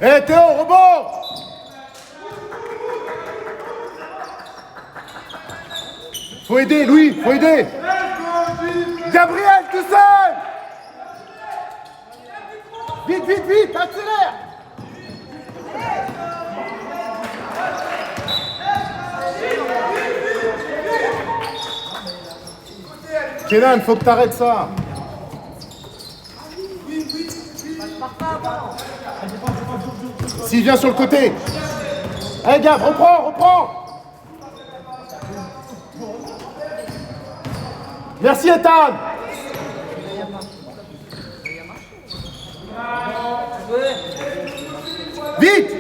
Hé Théo, rebond! Faut aider, Louis, faut aider! Gabriel, tout seul! Vite, vite, vite, accélère! Kenan, faut que t'arrêtes ça! S'il vient sur le côté. Allez, Gab, reprends. Merci, Ethan. Vite.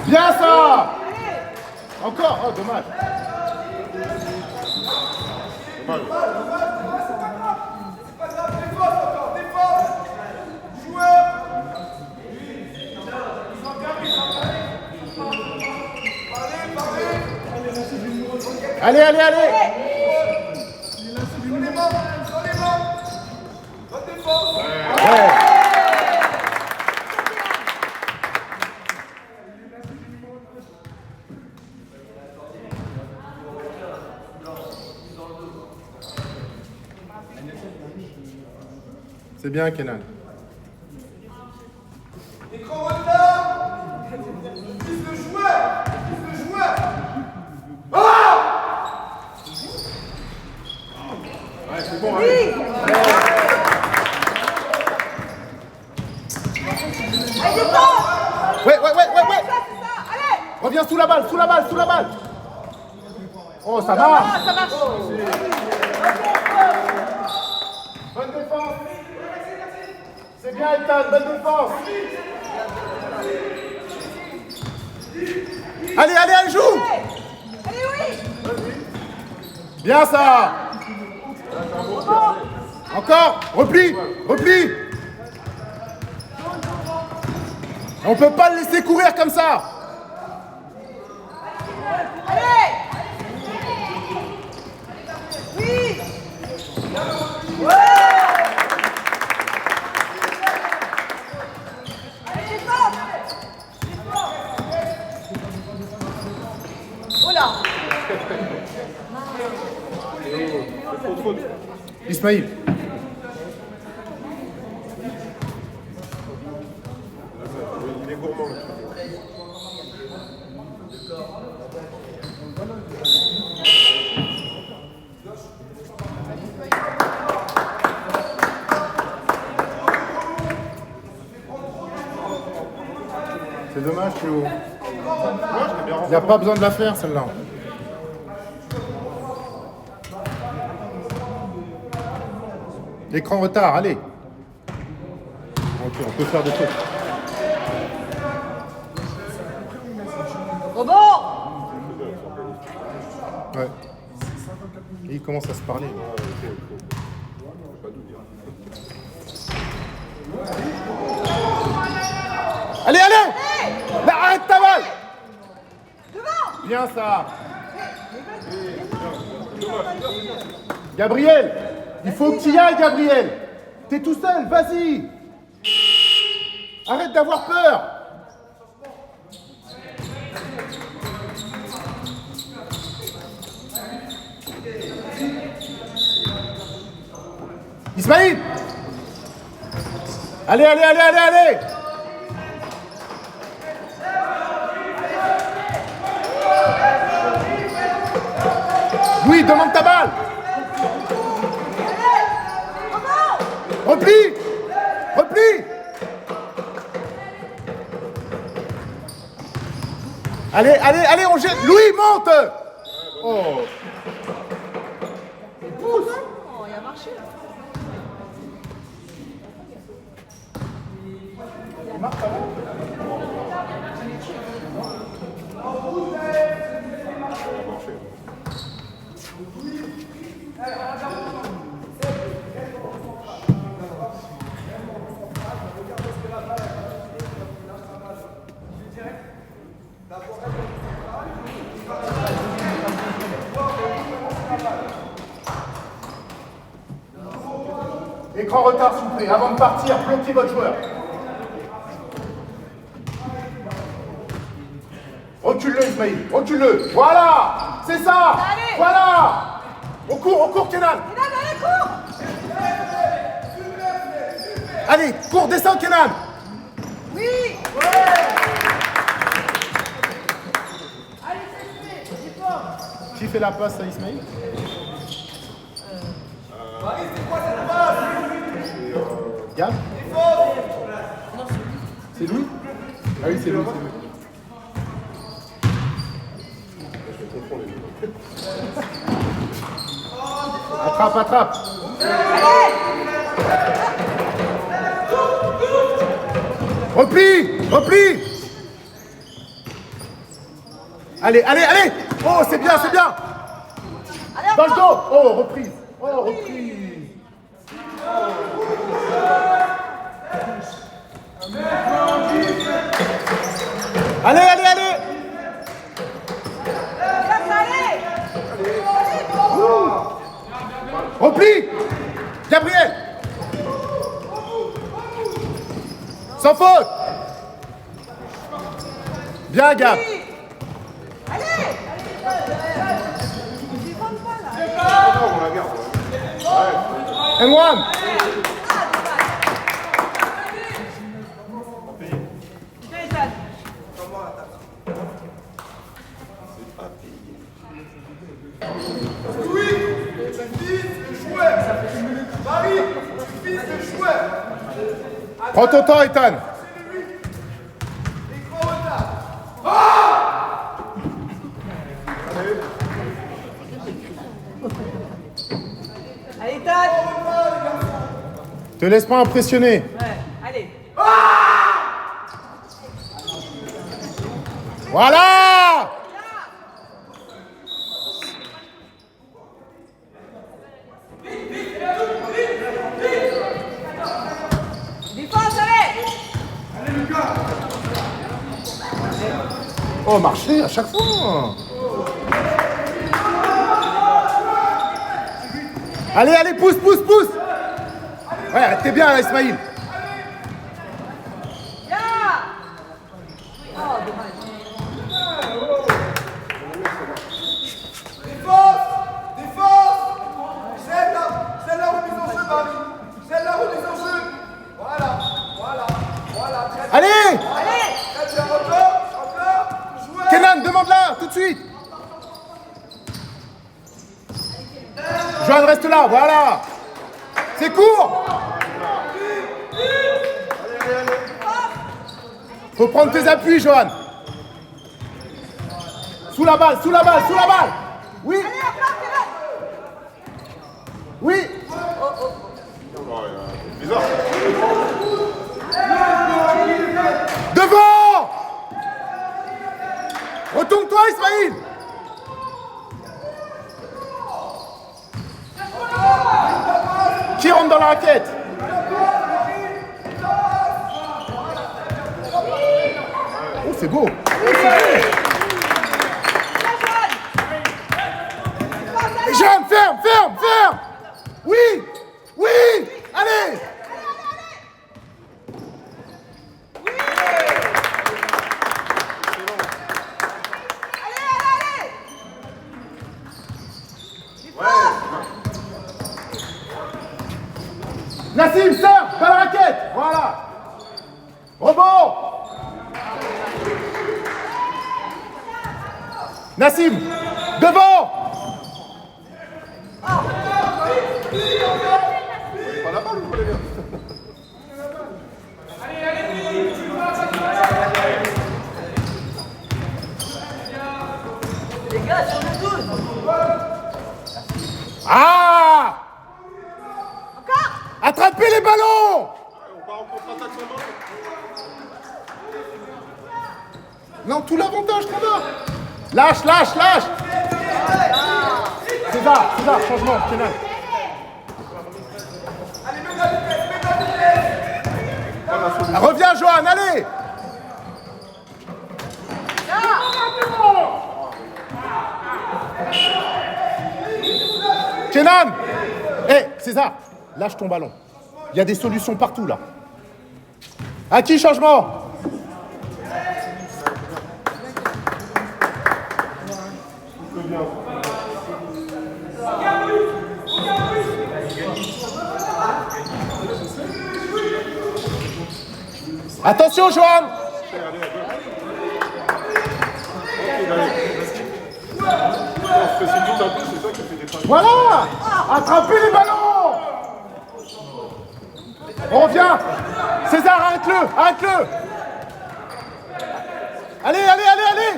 Bien ça. Encore. Oh, dommage. Allez! Ouais. C'est bien, Kenan. Écran retard. Vise le joueur. Ouais, c'est bon, allez. Ouais. Reviens sous la balle. Oh, ça marche. Bonne défense. C'est bien, Ethan, bonne défense. Allez, joue. Allez, oui. Bien ça. Encore, repli. On peut pas le laisser courir comme ça. Allez. Oui. Ouais. Allez, défense. Oh là. Ismaïl. Il est gourmand. C'est dommage, Théo. Il n'y a pas besoin de la faire, celle-là. L'écran retard, allez. Ok, on peut faire des trucs. Rebond. Ouais. Et ils commencent à se parler. Allez, allez. Là, arrête ta balle. Devant. Bien ça. Gabriel, il faut que tu y ailles, Gabriel. T'es tout seul, vas-y. Arrête d'avoir peur. Ismaïl. Allez, allez, allez, allez, allez. Oui, demande ta balle. Repli. Repli. Allez, allez, allez, on jette. Louis, monte. Oh. Oh, il a marché là. Écran retard, s'il vous plaît. Avant de partir, bloquez votre joueur. Recule-le, Ismaïl. Recule-le. Voilà. C'est ça. Allez. Voilà. On court, Kenan. Allez, cours. Allez, cours, descends, Kenan. Oui. Qui fait la passe à Ismaïl? Marie, c'est quoi cette passe? Gab? C'est Louis? Ah oui, c'est Louis, c'est Louis. Attrape, attrape. Repli, repli. Allez, allez, allez. Oh, c'est bien, c'est bien. Dans le dos. Oh, reprise. Oh, reprise. Allez, allez, allez. Repli. Gabriel. Sans faute. Bien, Gab. Allez. Non, on la garde. Ouais. And one. Louis, tu vises le joueur. Marie, tu vises le joueur. Prends ton temps, Ethan. Écran retard. Allez, tac. Te laisse pas impressionner. Ouais, allez. Voilà. Défense, allez. Oh, marcher à chaque fois. Allez, allez, pousse, pousse, pousse. Ouais, t'es bien là, Ismaïl. Bien. Oh, dommage. Défense. Défense. C'est la remise en jeu, Marie. C'est la remise en jeu. Voilà. Très bien. Allez. Allez. Très bien, encore. Joueur. Kenan, demande-la, tout de suite. Johan, reste là, voilà. C'est court. Faut prendre tes appuis, Johan. Sous la balle, sous la balle, sous la balle. Oui. Allez, frappe, Oui. Bizarre. Devant. Retourne-toi, Ismaïl. Qui rentre dans la raquette? c'est beau. Et Jeanne, ferme, ferme, ferme. Oui, oui, allez. Nassim, serve, dans la raquette. Voilà. Rebond. Nassim, devant. Pas la balle, vous voulez bien. Les gars, sur le 12. Ah! Encore. Attrapez les ballons. On part en contre-attaque sans ballon. Non, tout l'avantage qu'on a. Lâche, lâche, lâche. César, changement, Kenan. Reviens, Johan, allez. Kenan. Hé, César, lâche ton ballon. Il y a des solutions partout, là. À qui, changement? Attention, Johan. On se précipite un peu, c'est ça qui fait des passes. Voilà. Attrapez les ballons. On revient. César, arrête-le, arrête-le. Allez, allez, allez, allez.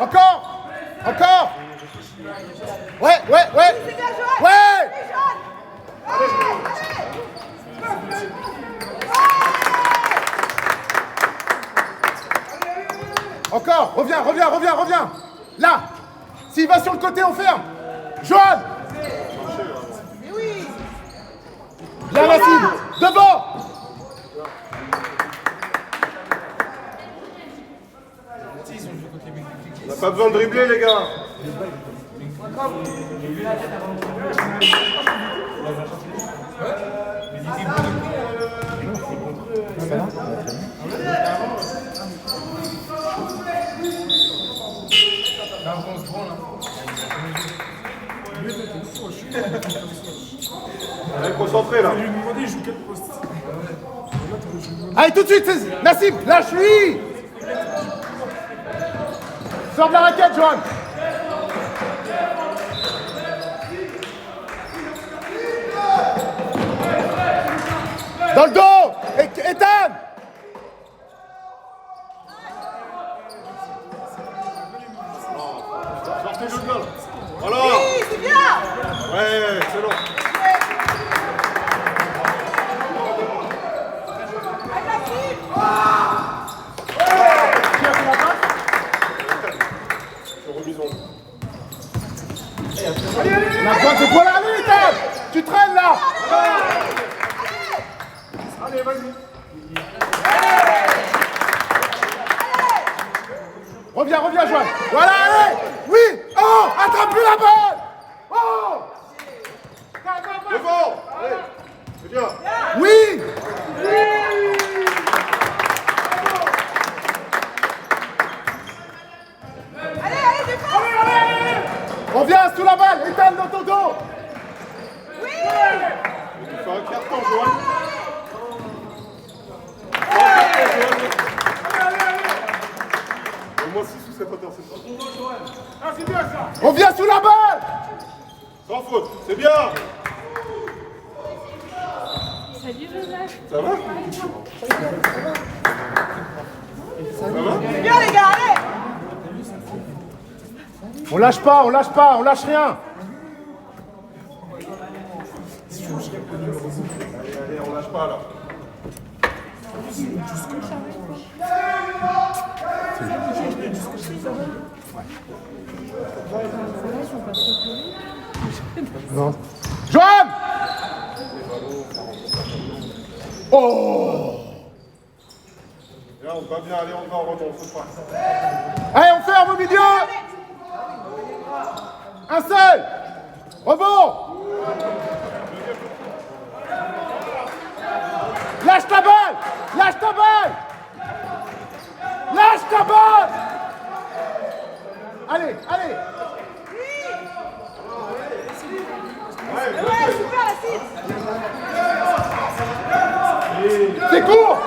Encore. Encore. Ouais, ouais, ouais. Ouais. Encore. Reviens, reviens, reviens, reviens. Là. S'il va sur le côté, on ferme. Johan. Bien, Nassim. Devant. On n'a pas besoin de dribbler, les gars. Allez, concentré là. Allez, tout de suite, Nassim, lâche-lui. Sors de la raquette, Johan. Dans le dos. Ethan. Sortez-le de là. Voilà. Oui, c'est bien. Ouais, excellent. On a besoin de quoi là, allez, Ethan. Tu traînes là. Allez, vas-y. Reviens, reviens, Johan. Voilà, allez. Oui. Oh, attrape-lui la balle. Oh. Devant. Allez. C'est bien. Oui. Allez, défense. On vient sous la balle. Ethan dans ton dos. Oui. Tu fais un carton, Johan. Au moins 6 ou 7 interceptions. On vient sous la balle. Sans faute, c'est bien. Salut Joseph. Ça va? Ça va? C'est bien, les gars, allez. On lâche pas, on lâche pas, on lâche rien. Allez, on lâche pas là. Non. Johan! Oh! Là, on va bien aller, on va en rebond, faut pas. Allez, on ferme au milieu! Un seul! Rebond! Lâche ta balle! Lâche ta balle! Lâche ta balle! Allez, allez! Ouais, super la cible. C'est court!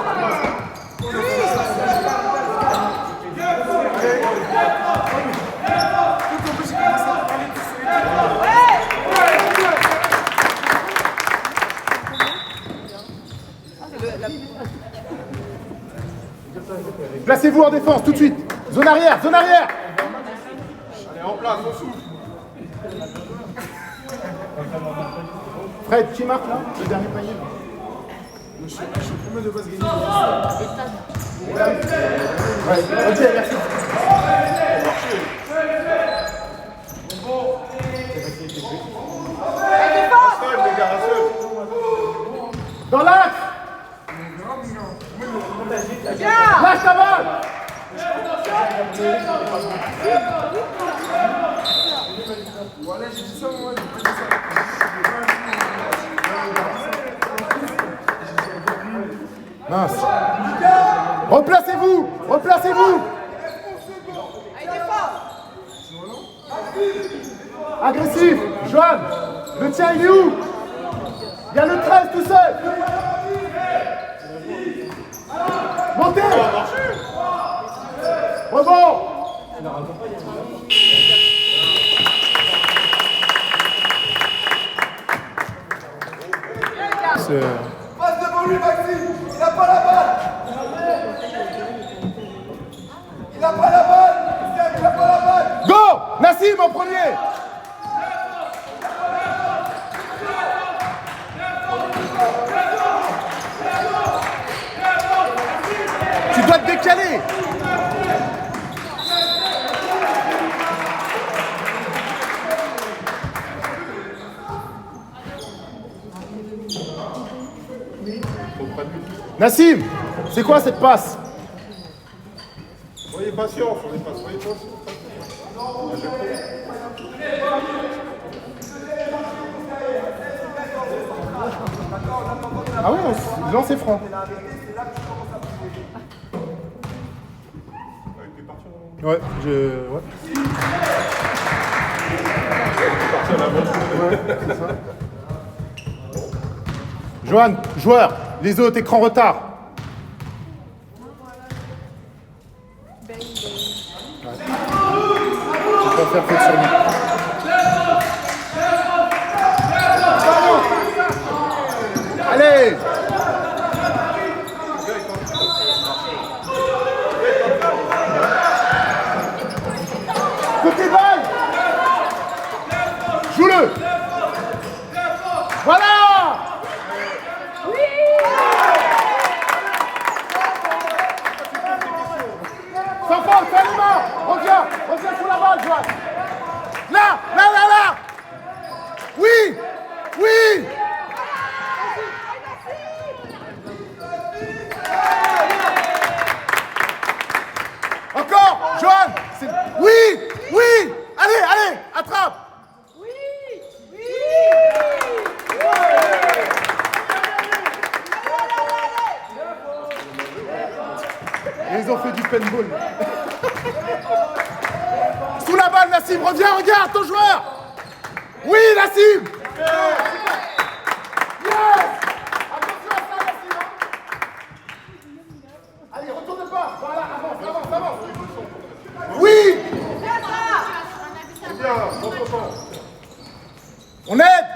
Placez-vous en défense tout de suite. Zone arrière, zone arrière. Allez, en place, on souffle. Fred, qui marque là? Le dernier panier. Je suis premier de base gagné. Ouais, ok, merci. Reste, les gars, reste. Dans l'axe. Lâche ta balle. Voilà, j'ai dit ça, moi, j'ai pas dit ça. Mince. Replacez-vous. Replacez-vous. Allez, défense. Agressif. Johan. Le tien, il est où? Il y a le 13 tout seul. Montez. Rebond. Passe devant lui, Maxime. Il n'a pas la balle. Il n'a pas la balle. Il n'a pas la balle. Go. Nassim en premier. Tu dois te décaler. Nassim, c'est quoi cette passe? Soyez patient, soyez patient. Ah oui, lancez franc. Ouais, ouais. C'est ça. Johan, joueur, les autres, écran retard. Ouais. Tu peux faire faute sur lui. Allez! Côté balle! Joue-le! Voilà! Sans faute, fais les mains! Reviens sous la balle, Joanne! Là! Oui! Encore! Joanne! Oui! Allez! Attrape! Ils ont fait du paintball. Sous la balle, Nassim, reviens, regarde ton joueur. Oui, Nassim. Yes. Attention à ça, Nassim. Allez, retourne pas. Voilà, avance. Oui. C'est bien, bon temps. On aide.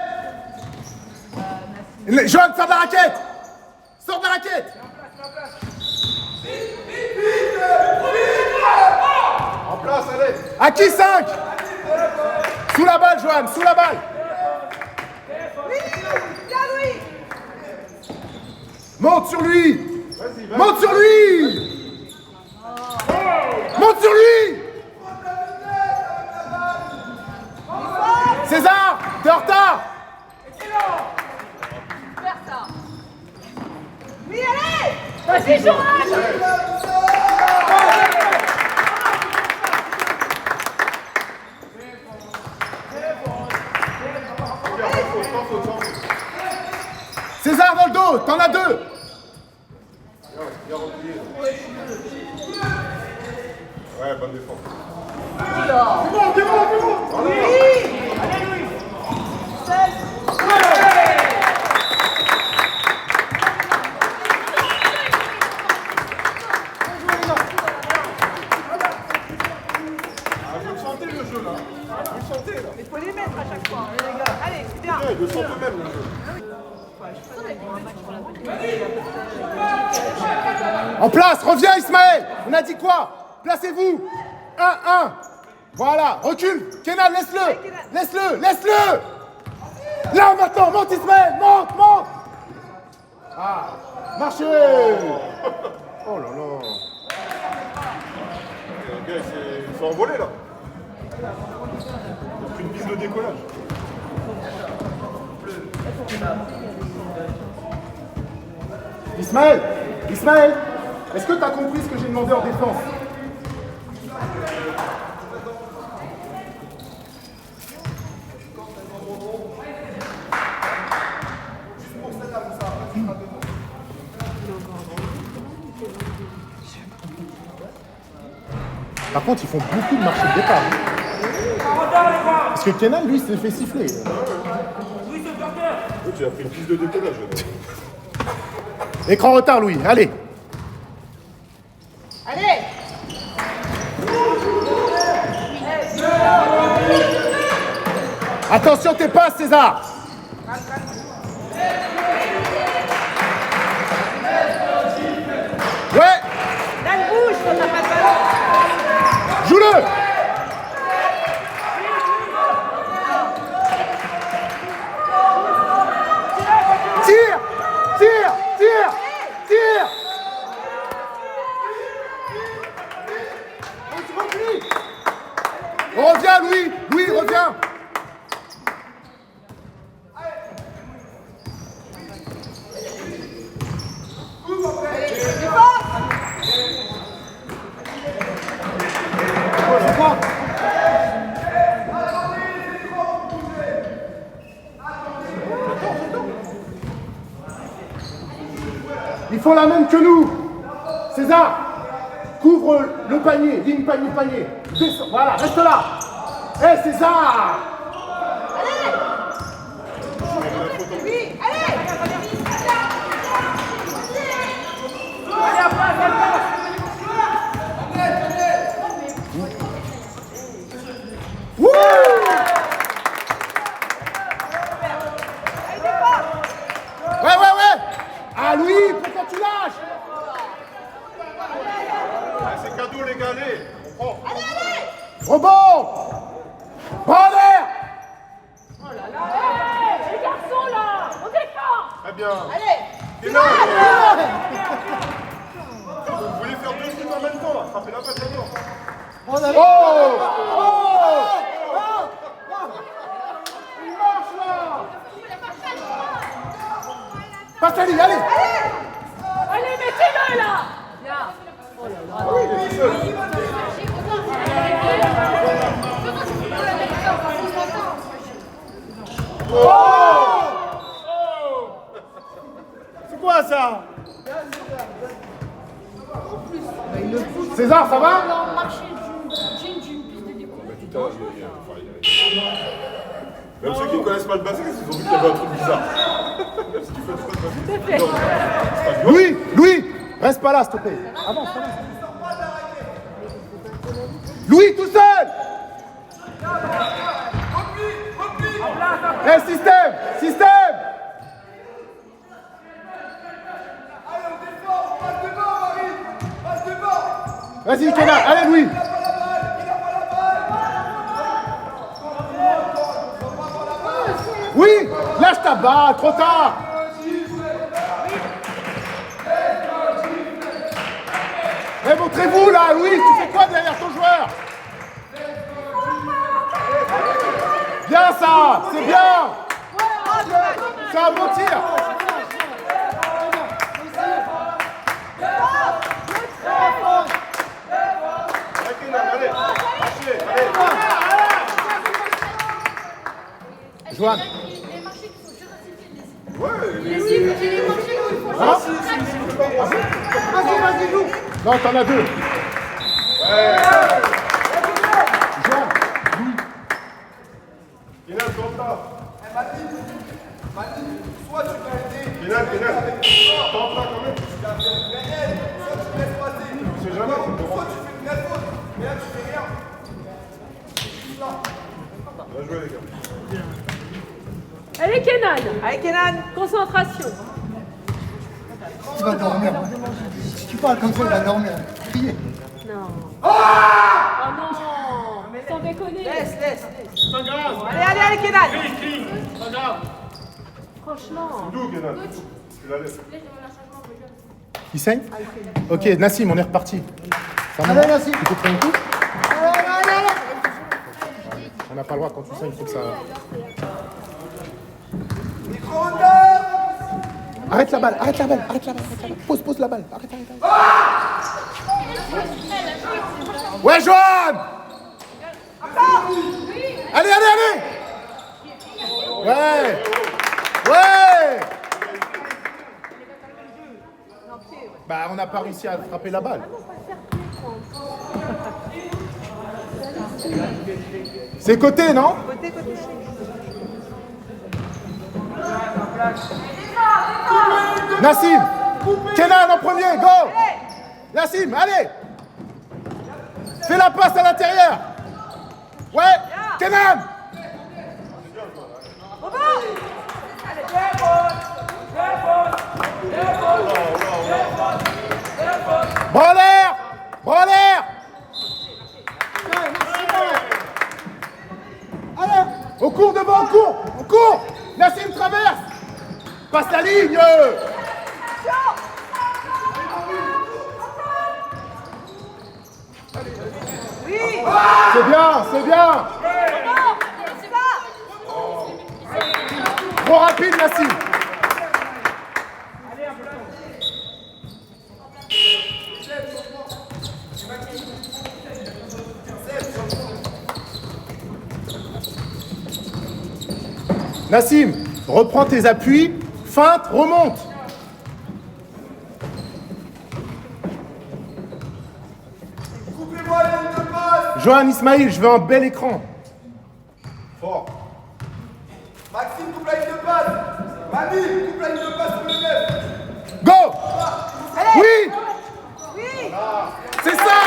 Johan, sors de la raquette. Sors de la raquette. En place, allez. À qui 5? Sous la balle, Johan, sous la balle. Monte sur lui. Vas-y. Monte sur lui. Monte sur lui. César, César dans le dos, t'en as deux. Bien replié. Ouais, bonne défense. Vous le sentez le jeu là? Vous le sentez là? Il faut les mettre à chaque fois, les gars. Allez, c'est bien. Ouais, le sentez même le jeu. En place, reviens Ismaël. On a dit quoi? Placez-vous. 1-1. Voilà, recule. Kenan, laisse-le. Laisse-le, laisse-le. Là maintenant, monte Ismaël, monte, monte. Ah, marchez. Oh là là. Les gars, ils sont envolés là. Une piste de décollage. Ismaël, Ismaël, est-ce que tu as compris ce que j'ai demandé en défense? Par contre, ils font beaucoup de marché de départ. Parce que Kenan, lui, s'est fait siffler. Oui, tu as pris une piste de décollage. Écran retard, Louis. Allez. Allez. Attention, tes passes, César. Ouais. Dan bouge quand t'as pas de ballon. Joue-le. Tire. Tire. Tire. Tire. On revient, Louis. Louis, reviens. Ils font la même que nous. César, couvre le panier, ligne panier, panier. Descends, voilà, reste là. Hé César. Oui, allez. Wouh. Ouais. Ah Louis, pourquoi tu lâches? Ah, c'est cadeau les gars, allez. On prend. Rebond. Bras en l'air. Les garçons là, on défend. Très bien. Allez. Et là, vous voulez faire deux trucs en même temps là. Frappez la patte d'abord. Il marche là. Passe à lui, allez. Allez, mettez-le là. C'est quoi ça? César, ça va? Non, marcher d'une piste de décollage. Même ceux qui ne connaissent pas le basket, ils ont vu qu'il y avait un truc bizarre. Est-ce qu'ils connaissent pas le basket? Louis, Louis, reste pas là, s'il te plaît. Avance, avance. Louis, tout seul. Eh, système, système. Allez, on défend, on passe devant, Marie. Passe devant. Vas-y, Kenan, allez, Louis. Oui, lâche ta balle, trop tard. Eh, montrez-vous là, Louis, tu fais quoi derrière ton joueur? Bien ça, c'est bien. C'est un bon tir. Allez, lâchez, allez. Joanne. Les marchés qui sont juste assez Hein? Vas-y, joue. Non, t'en as deux. Joanne. Kenan, tente-la. Mani, soit tu vas aider. Kenan, tente-la quand même. Soit tu te laisses passer. C'est jamais. Soit tu fais une vraie faute. Mais là, tu fais rien. Bien joué, les gars. Allez, Kenan. Allez, Kenan. Concentration. Tu vas dormir. Si tu parles comme ça, tu vas dormir. Crier. Non. Oh non. Sans déconner. Laisse. C'est pas grave. Allez, Kenan. Crie. C'est pas grave. Franchement. D'où, Kenan? Tu la laisses. Il saigne? Ok, Nassim, on est reparti. Ça Allez, marche? Nassim. Tu peux prendre un coup? Allez. On n'a pas le droit quand tu saignes, il faut que ça. Micro-hauteur. Arrête la balle. Pose la balle. Arrête. Ouais, Joanne! Allez! Ouais! Bah, on n'a pas réussi à frapper la balle. C'est côté, non? Côté. Nassim! Kenan en premier, go! Nassim, allez! Fais la passe à l'intérieur! Ouais! Kenan! Branleur! Allez. Au cours devant, on court! Nassim traverse! Passe la ligne! Oui. C'est bien! Trop rapide, Nassim! Nassim, reprends tes appuis, feinte, remonte. Coupez-moi les lignes de passe. Johan Ismail, je veux un bel écran. Fort. Maxime, coupe la ligne de passe. Mani, coupe la ligne de passe sur le net. Go! Oui! Oui. C'est ça!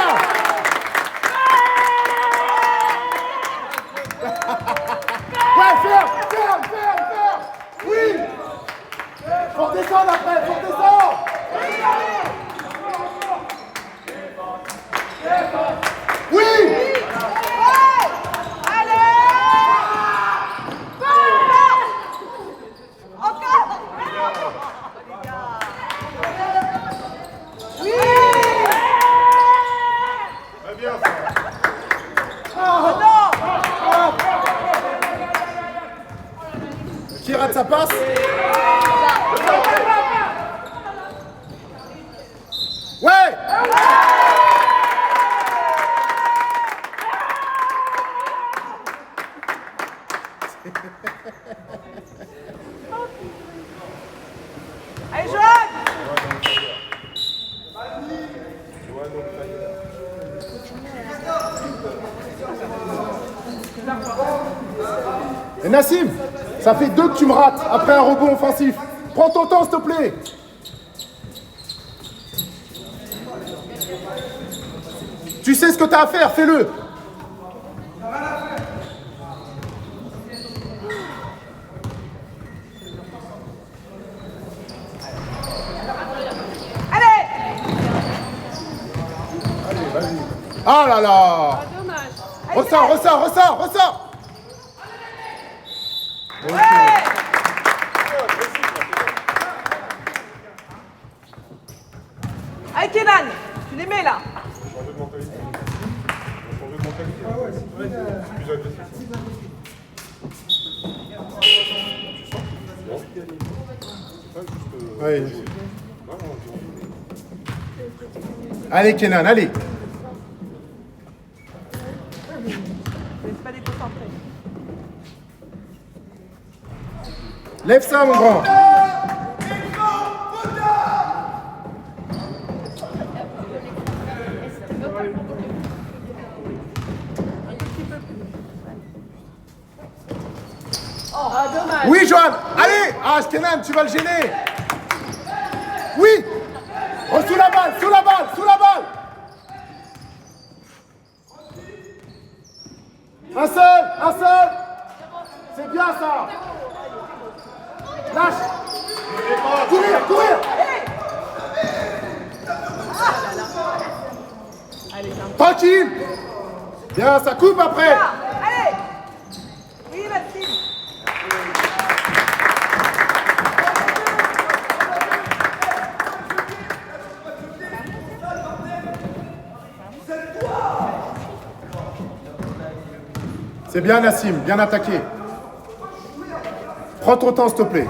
Ouais, ferme! Oui! Faut redescendre après, faut redescendre! Oui! Très bien, ça. Qui rate sa passe? Ouais! Allez, Joanne. Et Nassim, ça fait 2 que tu me rates après un rebond offensif. Prends ton temps, s'il te plaît. Tu sais ce que tu as à faire, fais-le. Allez. Ah là là! Dommage. Ressors! Allez, Kenan. Tu les mets là. Changer de mentalité. Plus agressif. Ouais. Allez Kenan, allez. Laisse pas déconcentrer. Lève ça mon grand. Ah, dommage. Oui, Johan. Allez. Ah, Kenan, tu vas le gêner. Oui. Oh, sous la balle, sous la balle, sous la balle. Un seul. C'est bien ça. Lâche. Courir. Tranquille. Bien, ça coupe après. Allez. Oui, Maxime. C'est bien, Nassim, bien attaqué. Prends ton temps, s'il te plaît.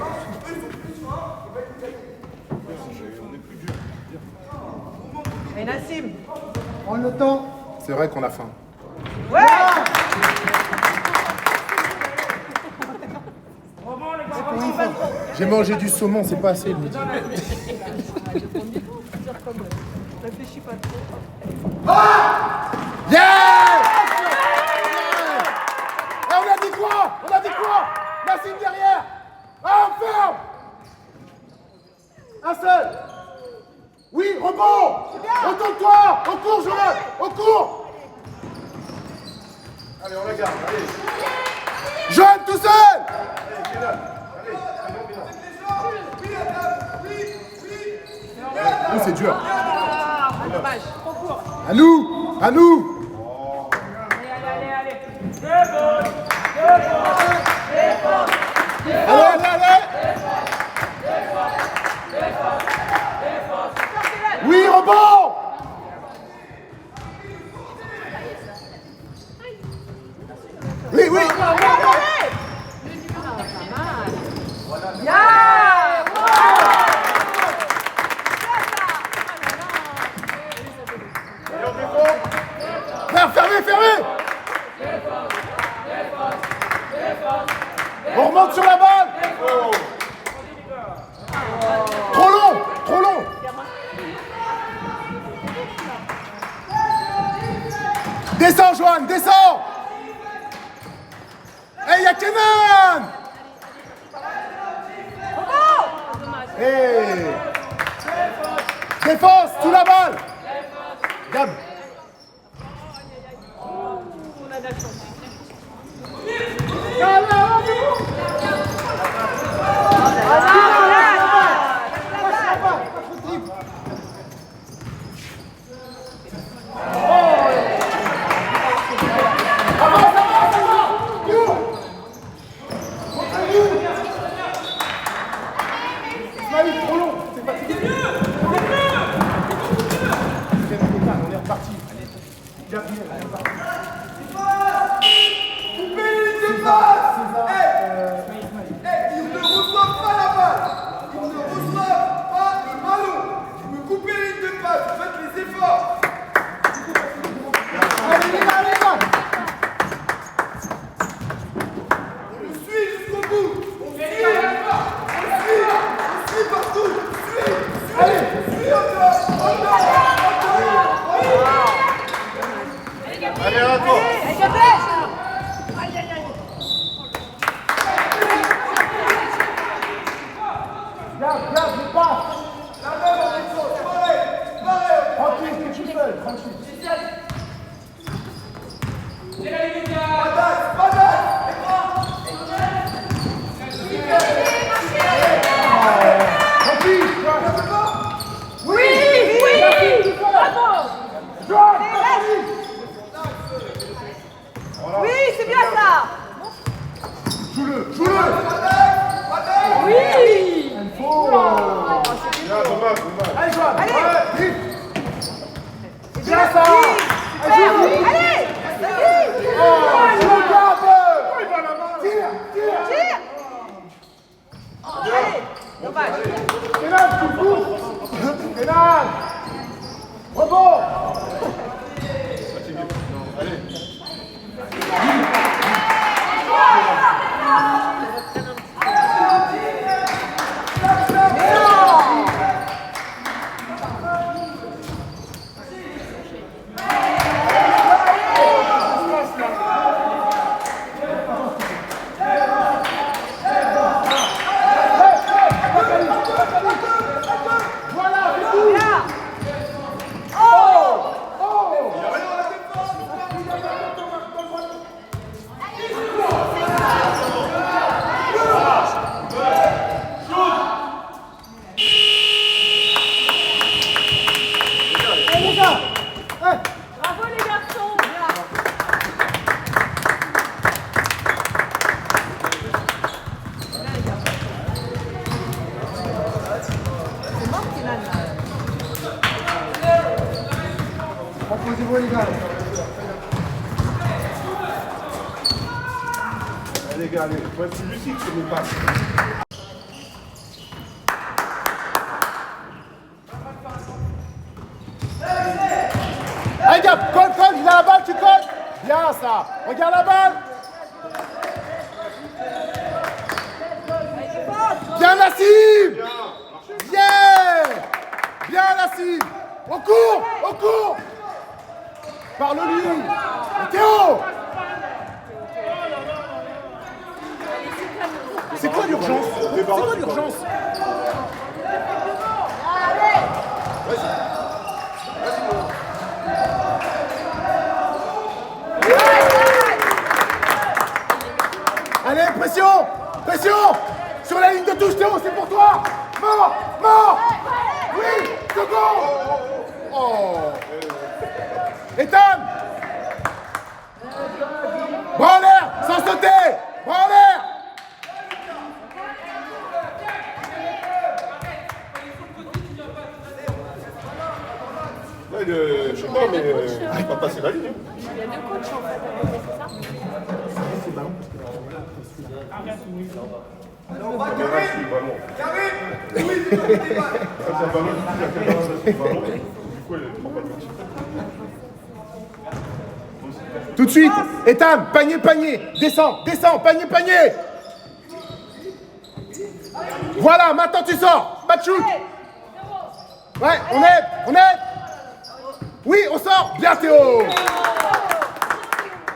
Et Nassim. Prends le temps. C'est vrai qu'on a faim. Ouais. J'ai mangé du saumon, c'est pas assez le midi. Réfléchis pas trop. Yeah! Eh, on a dit quoi? Nassim derrière. Ah, on ferme. Un seul. Oui, rebond. Retourne-toi. Au cours, Joël. Au cours. Allez, on la garde, allez. Joël, tout seul. Oh, c'est dur. Ah, dommage. À nous. Allez. Allez. Oui, rebond. Oui. Bien. Fermez. On remonte sur la balle. Trop long. Descends, Johan, descends. Hey, y'a Kenan. Hey. Défense, sous la balle. Gab. On a de la chance. Ismaïl, trop long. C'est fatigué. On est reparti. Gabriel, on est reparti. Ils ne reçoivent pas la balle. Ils ne reçoivent pas le ballon. Vous coupez les lignes de passe. Vous faites les efforts. Allez, les gars. On le suit jusqu'au bout. On suit partout. Allez. Allez, à toi. Allez, Gabriel. Garde, je passe. Tranquille, t'es tout seul, tranquille. Tranquille, Oui, bravo. Oui, c'est bien ça. joue-le. Oui. Bien, dommage. Allez, Joanne. Allez. Vite. C'est bien ça. Allez. Tire. Allez. Dommage. Kenan, tu fous. Kenan. Rebond. Allez. les gars, allez. Faut être plus lucide sur mes passes. Allez, Gab, colle, il a la balle, tu colles. Bien ça. Regarde la balle. Bien Nassim. Bien. Bien Nassim. Au cours, au cours. Parle-lui. Et Théo. C'est quoi l'urgence? C'est quoi l'urgence? Allez, pression! Pression! Sur la ligne de touche, Théo, c'est pour toi! Mort! Mort! Oui! Second! Oh! Ethan! Bras en l'air! Sans sauter! Bras en l'air! Là, je sais pas, mais il va pas passer la ligne. Il y a deux coachs en fait, c'est ça? Alors, on va Mais là, je suis vraiment. Karim. Oui, c'est bon. Ça, c'est un ballon, il y a quelqu'un dans le ballon. Du coup, elle prend pas de match. Tout de suite! Ethan, panier, panier! Descends, descends, panier, panier! Voilà, maintenant tu sors! Pas de shoot! Ouais, on est! Oui, on sort! Bien Théo!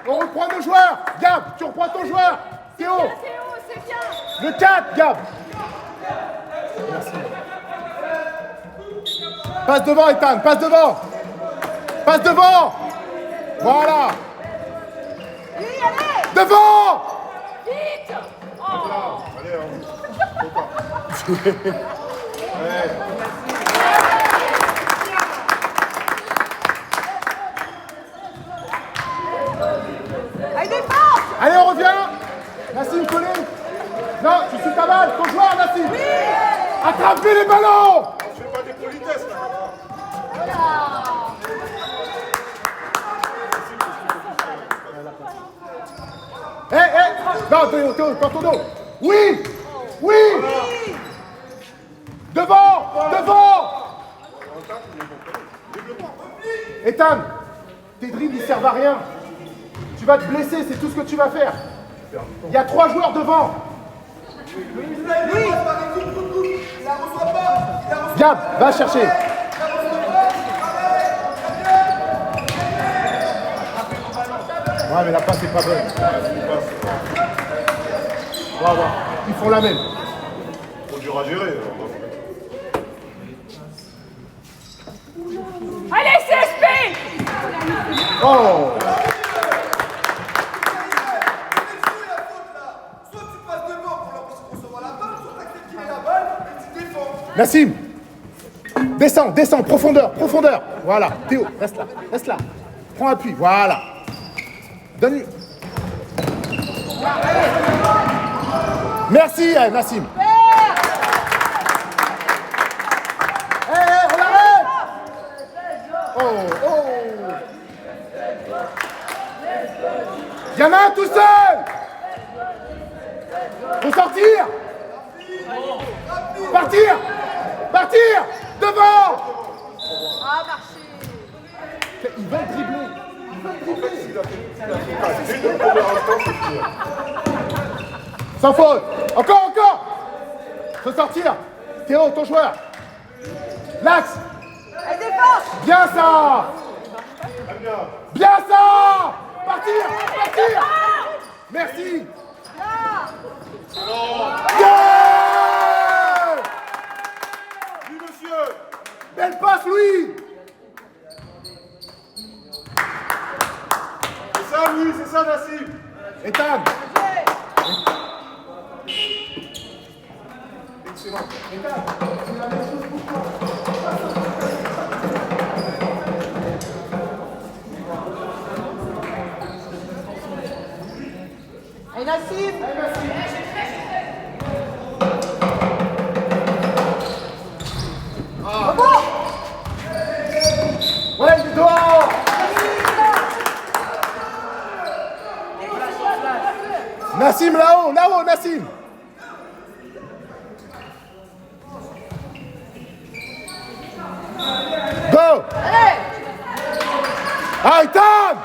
On reprend nos joueurs! Gab, tu reprends ton joueur! Théo! Théo, c'est bien. Le 4, Gab! Merci. Passe devant, Ethan, passe devant! Passe devant! Voilà! Oui, allez. Devant! Vite. Allez, Allez, défense. Allez, on revient! Nassim, collé! Non, tu suis ta balle, ton joueur, Nassim! Attrapez les ballons! je fais pas des politesses, là. Non, Théo, quand ton dos! Oui! Oui! Devant! Devant! Ethan, tes dribbles, ils servent à rien. Tu vas te blesser, c'est tout ce que tu vas faire. Il y a 3 joueurs devant. Gab, va chercher. Ouais, mais la passe n'est pas bonne. On va voir. Ils font la même. Trop dur à gérer. Allez, CSP. Oh! Soit tu passes devant pour l'empêcher de recevoir la balle, soit tu acceptes qu'il ait la balle et tu défends. Nassim, descends, descends, profondeur, profondeur. Voilà, Théo, reste là, reste là. Prends appui, voilà. Donne-lui. Merci, Nassim. On l'arrête. Oh, oh. Il y en a un tout seul. Faut sortir. Partir. Partir. Devant. Ah, marché. Il va dribbler. Dès le premier instant, c'est fini. Sans faute. Encore, encore. Faut sortir. Théo, ton joueur. L'axe. Allez, défense. Bien ça. Bien ça. Partir. Partir. Merci. Yeah. Oui, monsieur. Belle passe, Louis. C'est ça, oui, c'est ça, Nassim. Ethan. Excellent. Allez, Nassim. Ouais, il est dehors. Nassim, là-haut, là-haut, Nassim. Go. Allez. Ah, Ethan.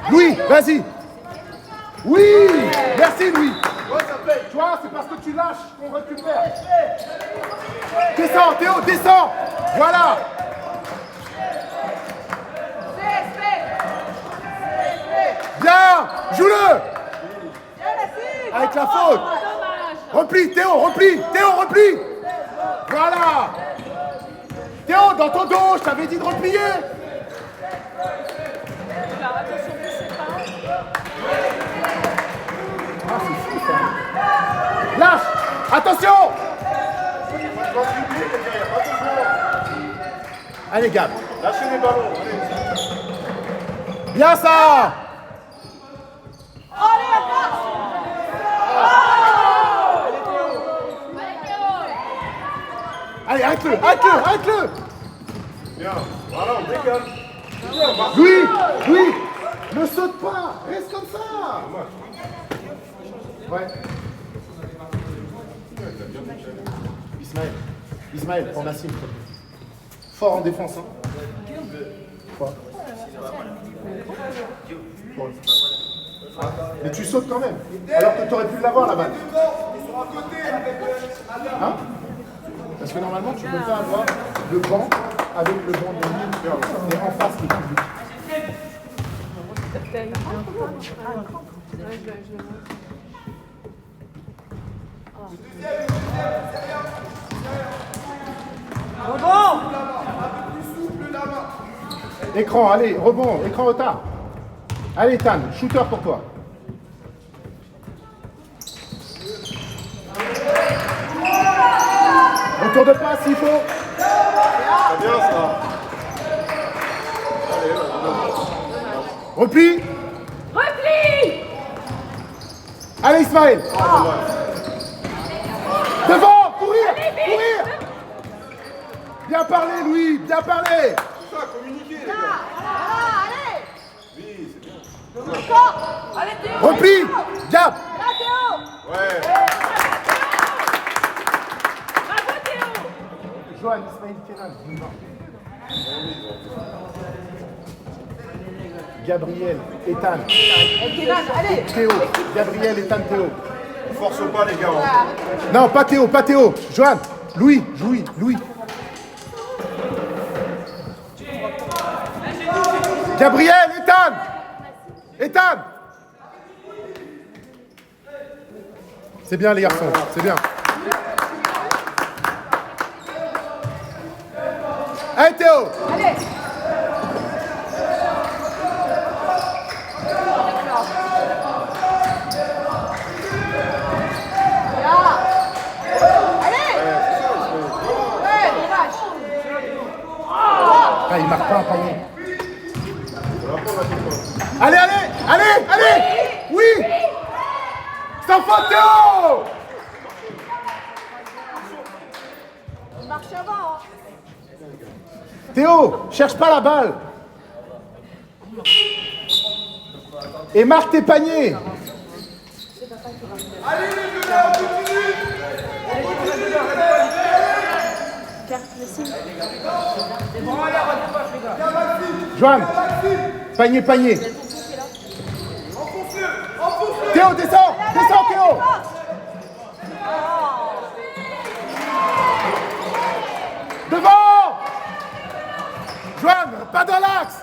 Louis, vas-y. Oui. Merci, Louis. Tu vois, c'est parce que tu lâches qu'on récupère. Descends, Théo, descends. Voilà. Bien. Joue-le. Avec la faute. Dommage. Replie, Théo, replie. Théo, replie. Voilà. Théo, dans ton dos, je t'avais dit de replier. Alors, attention, ne sais pas. Ah, c'est fou, ça. Lâche. Attention. Allez, Gab. Lâchez les ballons. Bien ça. Allez, arrête-le, arrête-le, arrête-le. Bien. Voilà, on décale. Louis, Louis, ne saute pas, reste comme ça. Ouais. Ismaël, pour Nassim. Fort en défense, hein. Fort. Fort. Mais tu sautes quand même, alors que tu aurais pu l'avoir la balle. Hein? Parce que normalement, tu peux pas avoir le banc avec le banc de ligne et en face le public. Écran, allez, rebond, écran au tard. Allez, Tan, shooter pour toi. Retour de passe s'il faut. C'est bien ça. Repli. Repli. Allez, Ismaël. Devant, courir, courir. Bien parlé, Louis, bien parlé. C'est ça, communiquer les gars. Allez. Oui, c'est bien. Encore. Allez, Théo. Repli, Gab. Là, Théo. Ouais. Bravo, Théo. Johan, Ismaël, Kenan. Gabriel, Ethan, Allez. Théo. Gabriel, Ethan, Théo. Force pas les gars. Hein. Non, pas Théo, pas Théo. Johan, Louis, Louis. Gabriel, Ethan. C'est bien les garçons, c'est bien. Allez Théo. Allez. Ah, il marque pas un panier. Allez. Oui. Sans faute, Théo. Marche avant. Théo, cherche pas la balle. Et marque tes paniers. Allez les gars, on continue. Joanne, panier. Théo, descends, Théo. Devant. Joanne, pas dans l'axe.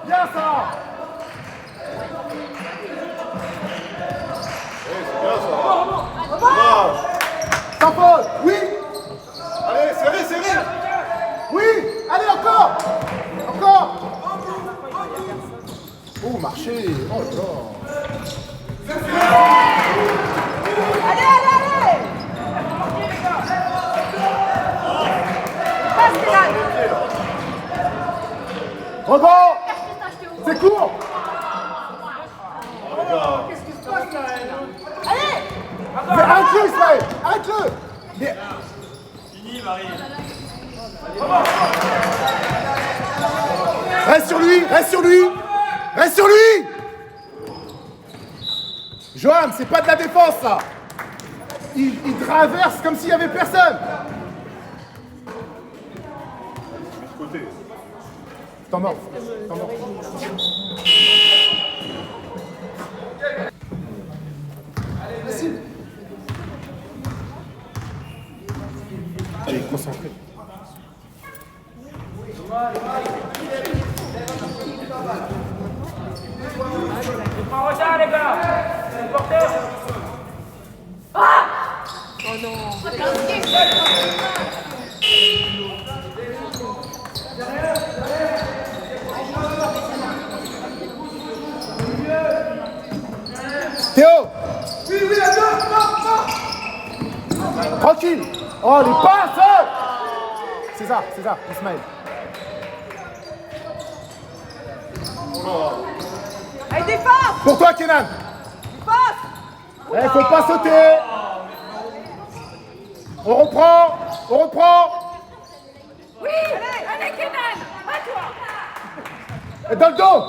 Bien ça. Sans faute, oui. Allez, serré. Oui, allez encore. Oh, marché. Oh là là. Allez. Passe, Kenan. Rebond. C'est court. Allez. Mais arrête-le, Ismaël. Arrête-le. Mais... Fini, Marie. Reste sur lui, reste sur lui. Reste sur lui. Johan, c'est pas de la défense, ça. Il traverse comme s'il n'y avait personne. Côté. Temps mort. Temps mort. Facile. Allez, concentré. Prends retard, les gars. Porteur. Théo. Oui, tranquille. Oh, les passes. César, Ismaël. Allez, défense. Pour toi, Kenan. Défense. Faut pas sauter. On reprend. Oui. Allez, Kenan. À toi. Et dans le dos.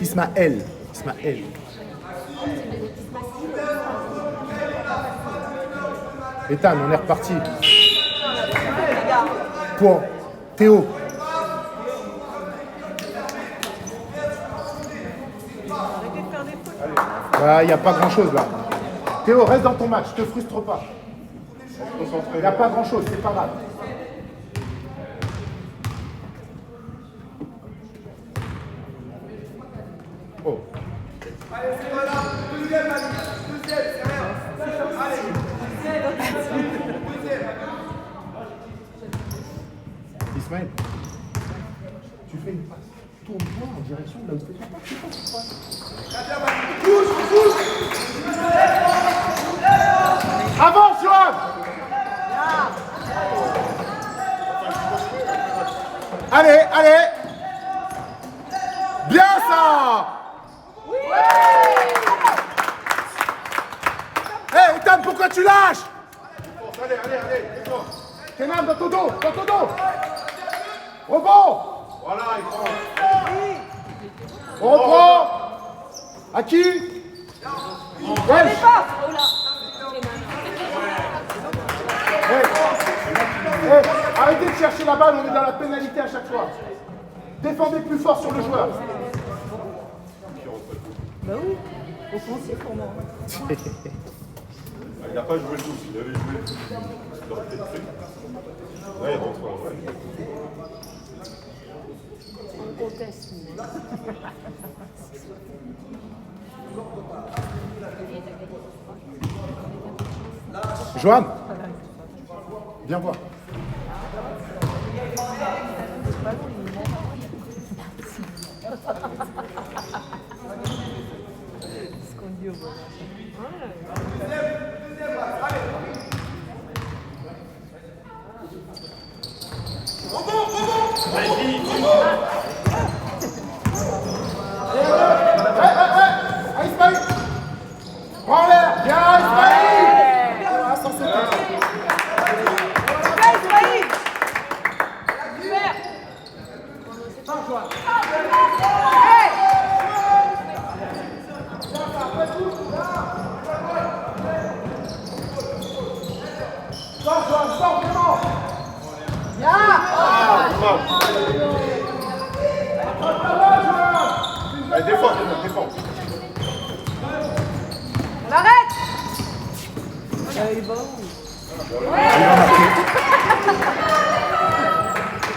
Ismaël. Ethan, on est reparti. Point. Théo. Il n'y a pas grand chose là. Théo, reste dans ton match, te frustre pas. Il n'y a pas grand chose, c'est pas grave. Oh. Allez, c'est voilà. Deuxième, c'est rien. Allez. Ismaël, tu fais une passe. Tourne-toi en direction de là où tu fais ton passe. Pousse. Avance, Johan. Allez. Bien ça. Hey, Ethan, pourquoi tu lâches? Allez. Kenan, dans ton dos. Rebond. Voilà, il prend. On reprend. À qui? Ouais. Arrêtez de chercher la balle, on est dans la pénalité à chaque fois. Défendez plus fort sur le joueur. Bah oui, offensif pour moi. Il n'a pas joué le tout. S'il avait joué le tout, il aurait peut-être fait. Là, il rentre. Ouais. On conteste. Johan, viens voir. Ce qu'on dit au moment. Ismaël, prends l'air, bien Ismaël. Voilà, sans sauter. Ismaïl. Sors, vraiment. Allez, défends. On arrête.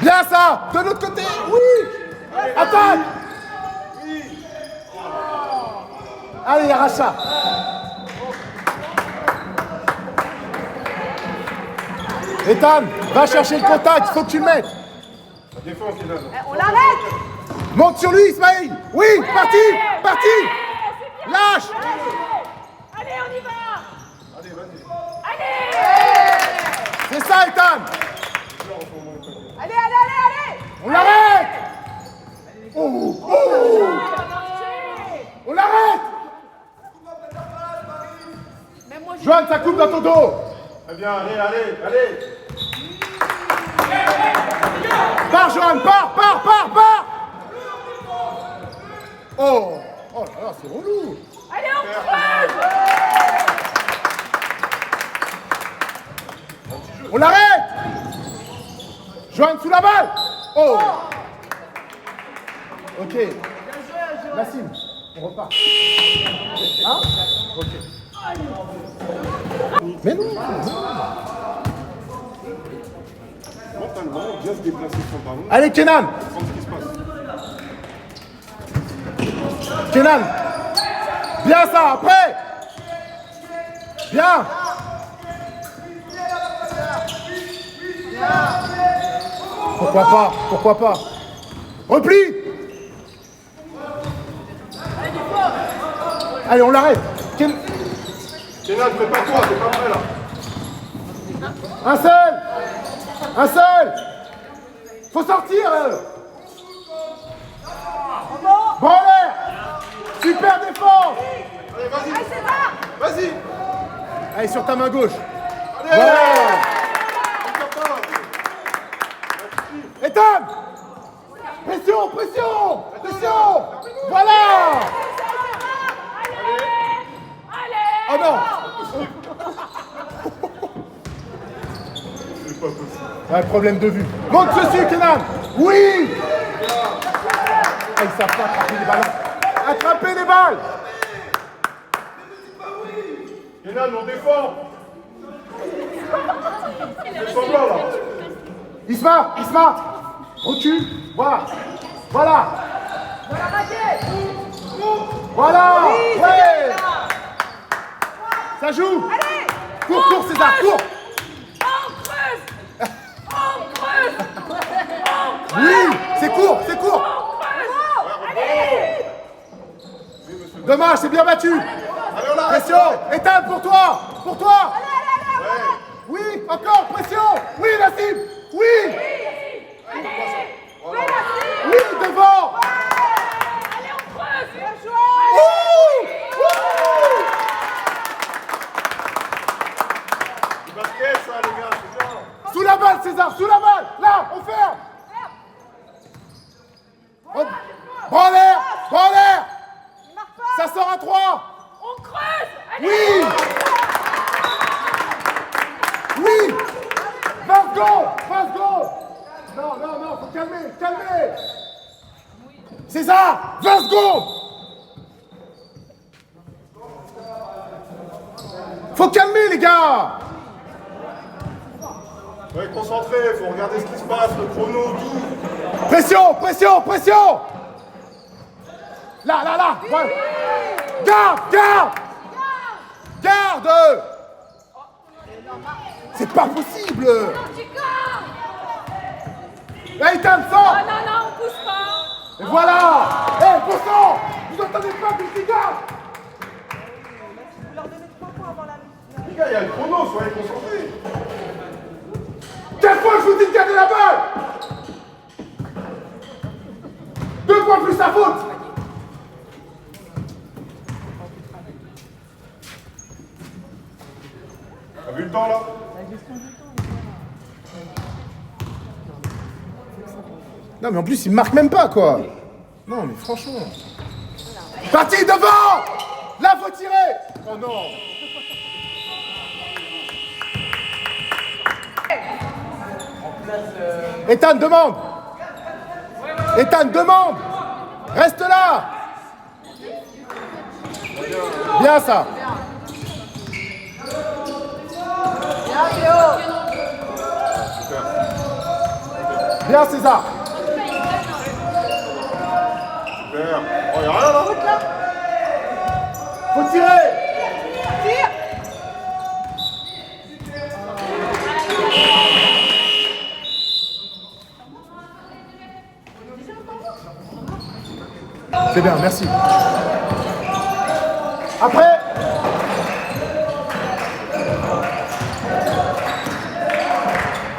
Bien ça, de l'autre côté, oui. Attaque. Allez, Aracha. Ethan, va chercher le contact, faut que tu le mettes. La défense, Kenan. On l'arrête. Monte sur lui, Ismaël. Oui, parti. Lâche. Allez, on y va. Allez, vas-y. Allez. C'est ça, Ethan. Allez. On l'arrête. Oh. On l'arrête. Joanne, ça coupe dans ton dos. Très bien, allez, allez, allez. Pars, Joanne, pars. Oh là là, c'est relou. Allez, on creuse. On l'arrête. Joanne, sous la balle. Oh. Ok. Nassim, on repart. Hein? Ok. Mais non. Mentalement, bien se déplacer sur le ballon. Allez, Kenan. Comprendre ce qui se passe. Kenan. Bien ça, après. Bien. Pourquoi pas. Repli. Allez, on l'arrête. Kenan, prépare-toi, t'es pas prêt là. Un seul. Faut sortir. Bon l'air. Super défense. Allez, vas-y. Allez, César. Vas-y. Allez, sur ta main gauche. Allez. Voilà. T'es capable. Ethan. Pression. Voilà. Allez. Oh non. C'est pas possible. Un problème de vue. Monte dessus, Kenan. Oui. Ah, ils savent pas attraper les ballons. Attraper les balles. Kenan, on défend. Fais semblant là. Isma. Recule. Voilà. Ouais. Ça joue. Allez. Cours, César, cours. On creuse. Oui, c'est court. Dommage, c'est bien battu. Allez, on l'arrête. Pression. Ethan, pour toi. Oui, encore, pression. Oui, Nassim. Oui, devant. Allez, on creuse. Du basket, ça, les gars, c'est bien. Sous la balle, César, sous la balle. Là, on ferme. Prends l'air. Ça sort à 3. On creuse. Allez. Oui. Vas go. Non, faut calmer. César, 20 secondes. Faut calmer, les gars. Ouais, concentré, faut regarder ce qui se passe, le chrono, tout. Pression. Là. Ouais. Garde. C'est pas possible. Ethan, sors. Non, on pousse pas. Et voilà. Bon sang. Vous entendez pas que je garde. Vous leur donnez 3 points avant la mi-temps. Les gars, il y a le chrono, soyez concentrés. Quelle fois je vous dis de garder la balle. 2 points plus la faute. T'as vu le temps là? Non mais en plus il marque même pas quoi. Non mais franchement. Parti devant. Là faut tirer. Oh non. Ethan demande. Reste là. Bien ça. Bien César. Super. Oh, y'a rien là? Faut tirer. C'est bien, merci. Après.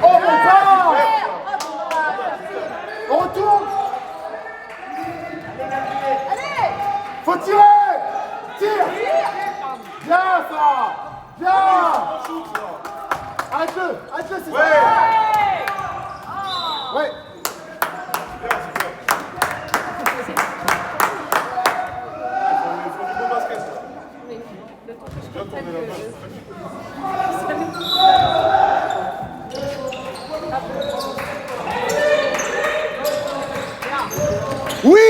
Oh, mais pas. On retourne. Faut tirer. Tire. Bien ça. Bien. Arrête-le, c'est ça. Ouais. Il faut du bon basket, là. Bien tourner la balle. Oui.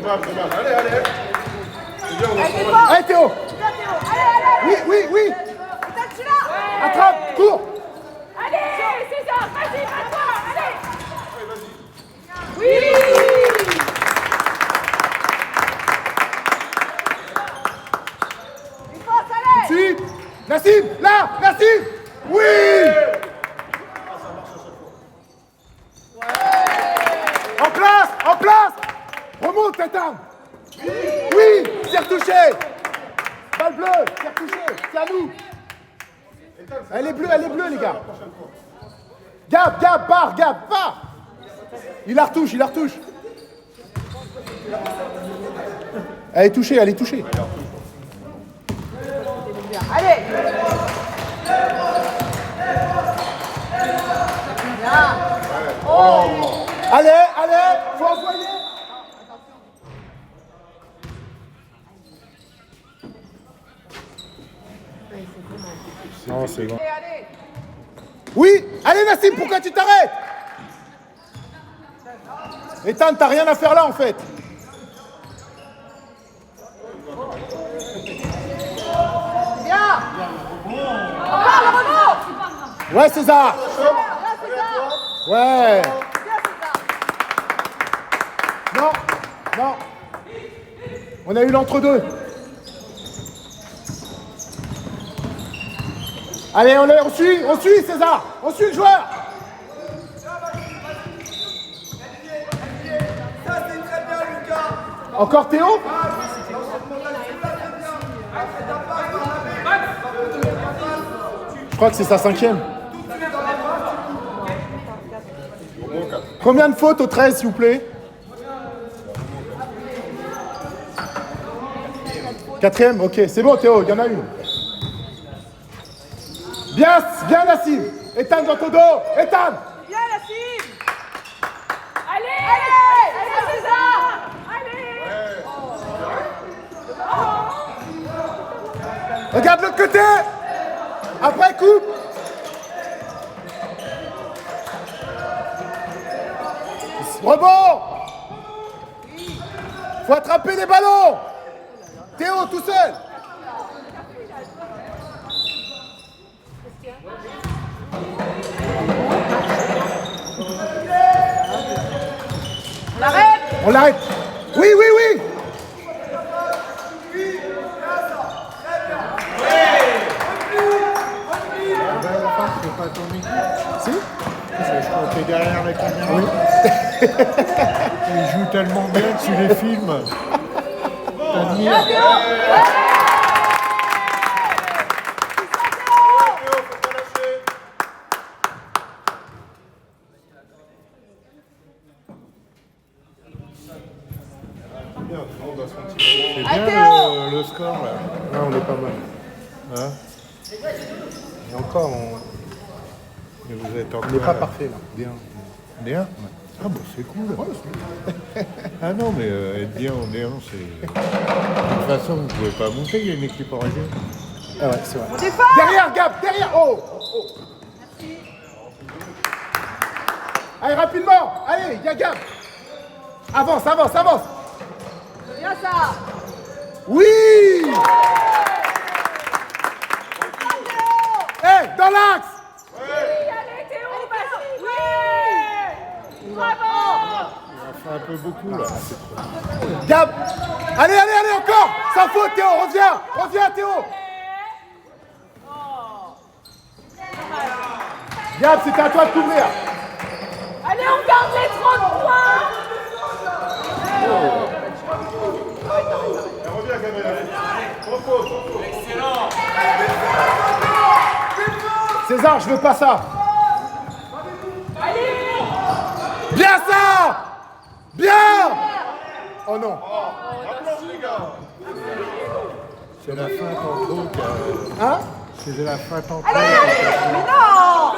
Dommage. Allez. C'est bien, on a trouvé. Allez Théo. Oui. Attrape, cours. Allez, César, vas-y, à toi, allez. Oui. Tout de suite. Nassim, là, Nassim. Oui. En place. Remonte, Ethan. Oui, c'est retouché. Balle bleue, c'est retouché. C'est à nous. Elle est bleue, les gars. Gab, pars. Il la retouche. Elle est touchée. Allez. Allez, faut envoyer. Non, c'est bon. Allez. Oui, allez Nassim, pourquoi tu t'arrêtes? Ethan, t'as rien à faire là en fait. Bien. Encore le rebond. Ouais César. Ouais. Non. On a eu l'entre-deux. Allez, on suit César. On suit le joueur. Ça, c'est très bien, Lucas. Encore Théo? Je crois que c'est sa 5e. Combien de fautes au 13, s'il vous plaît? 4e, ok. C'est bon Théo, il y en a une. Bien Nassim. Ethan dans ton dos. Ethan. Bien la cible. Allez, César. Allez. Regarde l'autre côté. Après coupe. Rebond. Faut attraper les ballons. Théo tout seul. On l'arrête. Oui. C'est pas ton micro. Si. Je crois que t'es derrière la caméra. Oui. Il joue tellement bien que tu les filmes. T'admires. C'est bien le score là. Ouais, on est pas mal. Hein? Et encore, Et vous êtes on encore n'est pas parfait là. Bien. bien. Ah bah c'est cool. Ah non mais être bien en néant c'est. De toute façon vous pouvez pas monter, il y a une équipe en région. Ah ouais, c'est vrai. Derrière, Gab, derrière. Oh. Allez, rapidement. Allez, il y a Gab. Avance. Bien ça. Oui. Dans l'axe. Allez, Théo, vas-y. Oui. Bravo. On a fait un peu beaucoup là. Gab. Allez, encore. Sans faute, Théo. Reviens, Théo. Gab, c'était à toi de couvrir. Allez, on garde les 30 points. Reviens, Gabriel. Trop faute. Excellent. César, je veux pas ça. Bien ça. Bien. Oh non. C'est la feinte en trop. Hein? C'est de la feinte en trop. Mais non.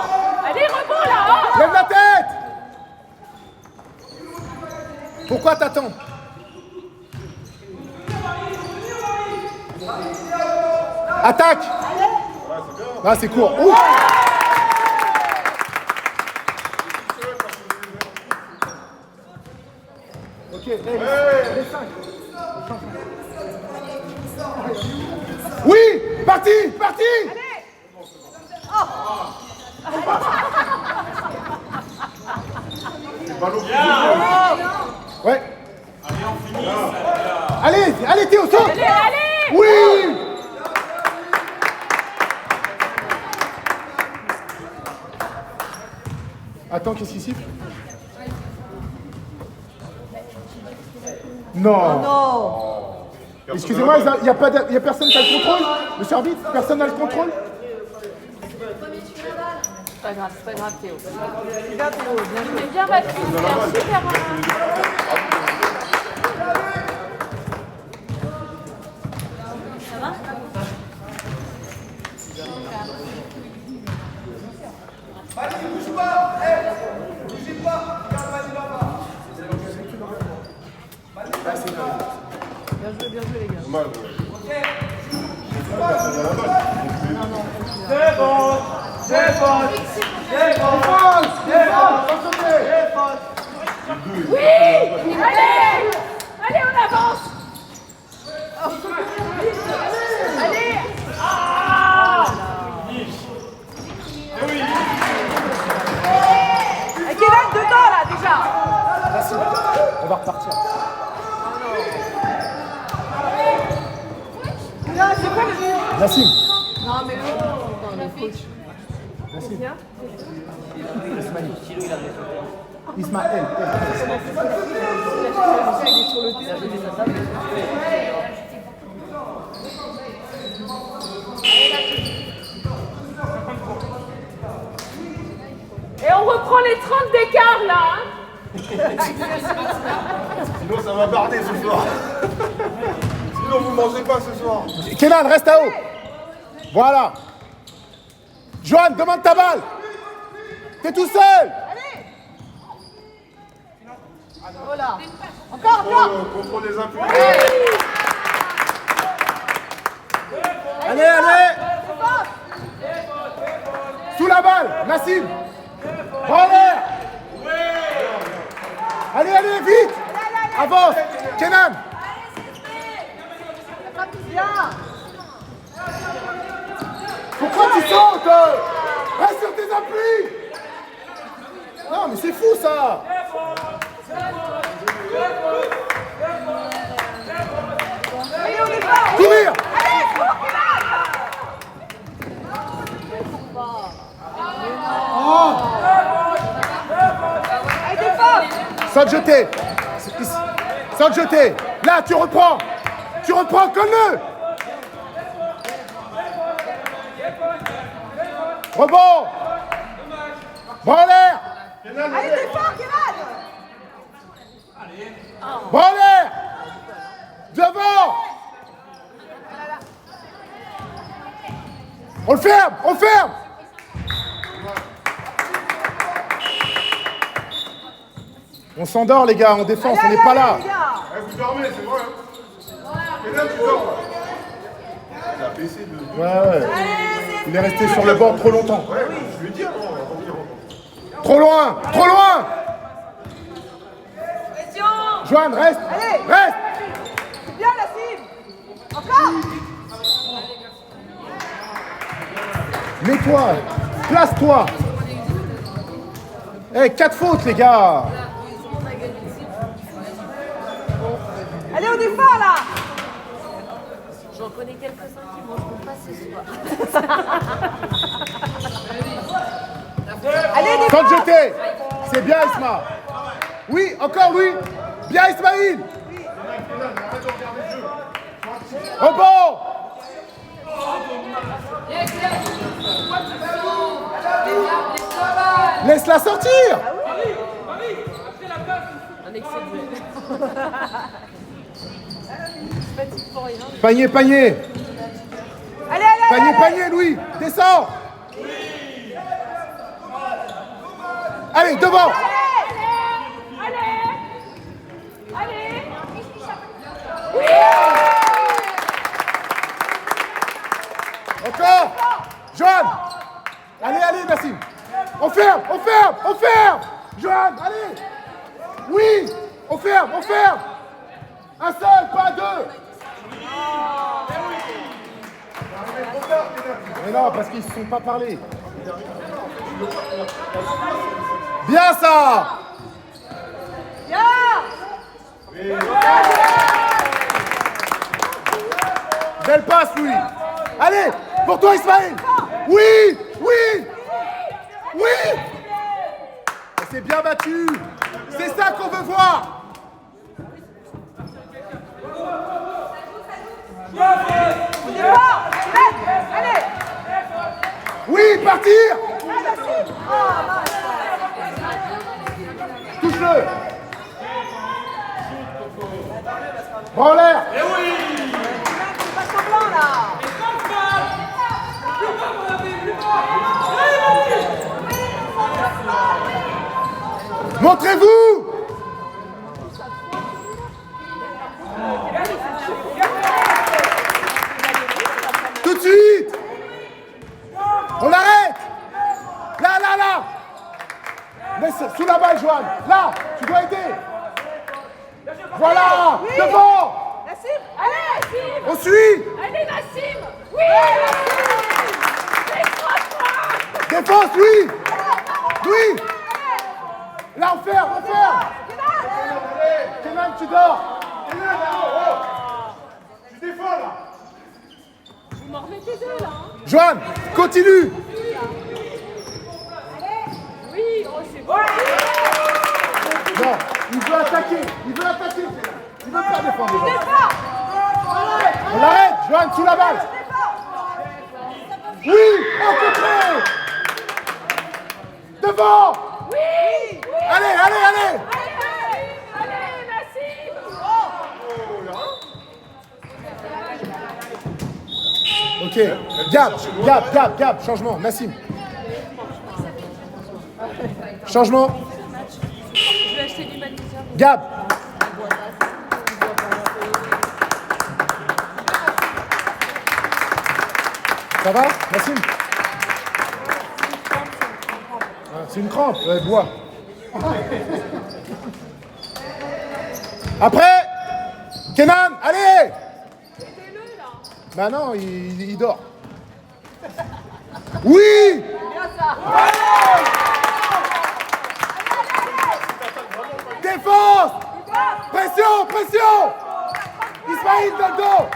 Allez, rebond là. Lève la tête! Pourquoi t'attends? Attaque! Ah, c'est court. Ouh. Ok, les 5. Oui! Parti! Parti! Ouais. Allez, allez Théo, saute! Allez, allez. Oui! Attends, qu'est-ce qu'il siffle? Non. Non. Excusez-moi, il n'y a personne qui a le contrôle? Monsieur arbitre, personne n'a le contrôle? C'est pas grave Théo. Bien Théo, bien joué. C'est bien battu, c'est un super. Mani, bouge pas. Bougez pas. Regarde Mani là-bas. Bien joué les gars. Oui. Allez. Allez, on avance. Allez. Et Kenan dedans là déjà. On va repartir. Là, c'est quoi le... Nassim. Non mais le coach. Ismaël. Et on reprend les 30 d'écart là. Sinon, ça va barder ce soir. Sinon, vous mangez pas ce soir. Kenan, reste à haut. Voilà. Johan, demande ta balle. T'es tout seul. Voilà. Encore. Contrôle des appuis. Allez, allez. Sous la balle, Nassim. En l'air. Allez, allez, vite. Avance. Kenan. Bien. Pourquoi tu sautes? Reste sur tes appuis. Non, mais c'est fou ça. Allez, on est pas. Courir. Allez, défense. Sans te jeter. Sans te jeter. Là, tu reprends. Tu reprends, colle-le. Rebond. Bras en l'air. Allez, défense, Kenan. Bras en l'air. Devant. On le ferme. On le ferme. On s'endort les gars, en défense, on n'est pas là. Eh, vous dormez, c'est vrai. Kenan, tu dors. Il a baissé de... Ouais. Il est resté sur le banc trop longtemps. Ouais, je lui ai dit avant. Trop loin. Trop loin. Joanne, reste. Allez. Reste. Bien la cible. Encore. Mets-toi. Place-toi. Eh, 4 fautes les gars. Allez, on défend là. J'en connais quelques-uns qui mangeront pas ce soir. Allez, Sans te défense. jeter. C'est bien Isma. Oui, encore lui. Bien Ismaïl. Rebond. Laisse-la sortir. Un excès de fatigue pour rien. Panier, panier. Allez, allez, Panier, allez. panier, Louis. Descends. Allez, devant. Encore. Joanne. Allez, allez, Nassim. On ferme, on ferme, on ferme. Joanne, allez. Oui, on ferme, on ferme. Un seul, pas deux. Mais non, parce qu'ils ne se sont pas parlé. Bien ça. Belle passe, Louis. Allez, pour toi, Ismaël. Oui, oui, oui. C'est bien battu. C'est ça qu'on veut voir. Allez. Oui, partir. Touche-le. Prends l'air. Pas semblant là. Montrez-vous. Tout de suite. On l'arrête. Là, là, là. Laisse sous la balle, Joanne. Là, tu dois aider. Voilà. Devant. Nassim. Allez, Nassim. On suit. Allez, Nassim. Oui, Nassim. Défense, Louis. Louis. Là, on ferme, on ferme. Kenan, tu dors. Tu défends là. Vous m'en remettez deux là. Hein. Joanne, continue. Oui, oh, c'est bon. Non, il veut attaquer. Il veut attaquer. Il veut pas défendre. Joanne. On l'arrête. Joanne, sous la balle. Oui, au contraire. Devant. Oui, oui. Allez, allez, allez. Allez, Nassim. Ok. Gab. Changement. Nassim. Changement. Je vais acheter du magnésium. Gab. Ça va, Nassim? Ah, c'est une crampe, ouais, bois. Après, Kenan, allez! Bah non, il dort. Oui! Défense! Pression, pression! Ismaïl dans le dos!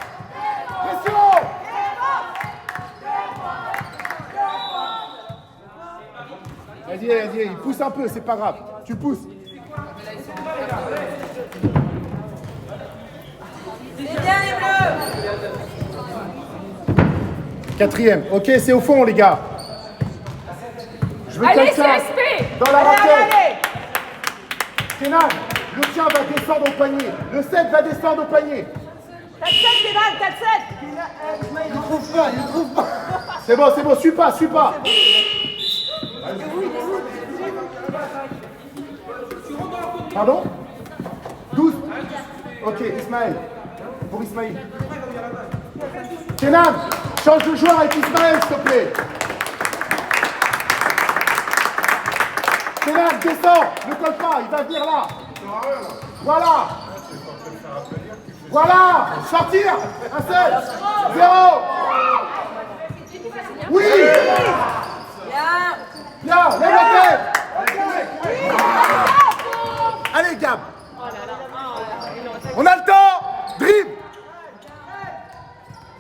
Pression! Vas-y, il pousse un peu, c'est pas grave. Tu pousses. C'est bien les bleus. Quatrième. Ok, c'est au fond, les gars. Je veux Allez, quelqu'un CSP. dans la Allez, raquette. allez. Kenan, le tien va descendre au panier. Le 7 va descendre au panier. 4-7, Kenan, 4-7. Il trouve pas. C'est bon, suis pas. Pardon 12. Ok, Ismaël. Pour Ismaël. Kenan, change de joueur avec Ismaël, s'il te plaît. Kenan, descends. Ne colle pas, il va venir là. Voilà. Sortir. Un seul. 0. Oui. Bien, lève la tête. Allez, Gab. On a le temps. Dribble.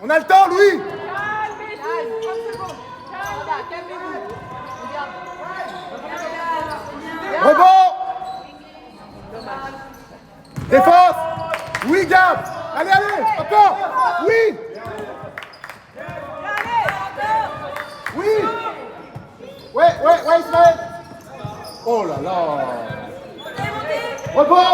On a le temps, Louis. Rebond. Défense. Oui, Gab. Allez, encore. Oui. Ouais, Ismaël. Oh là là. Rebond.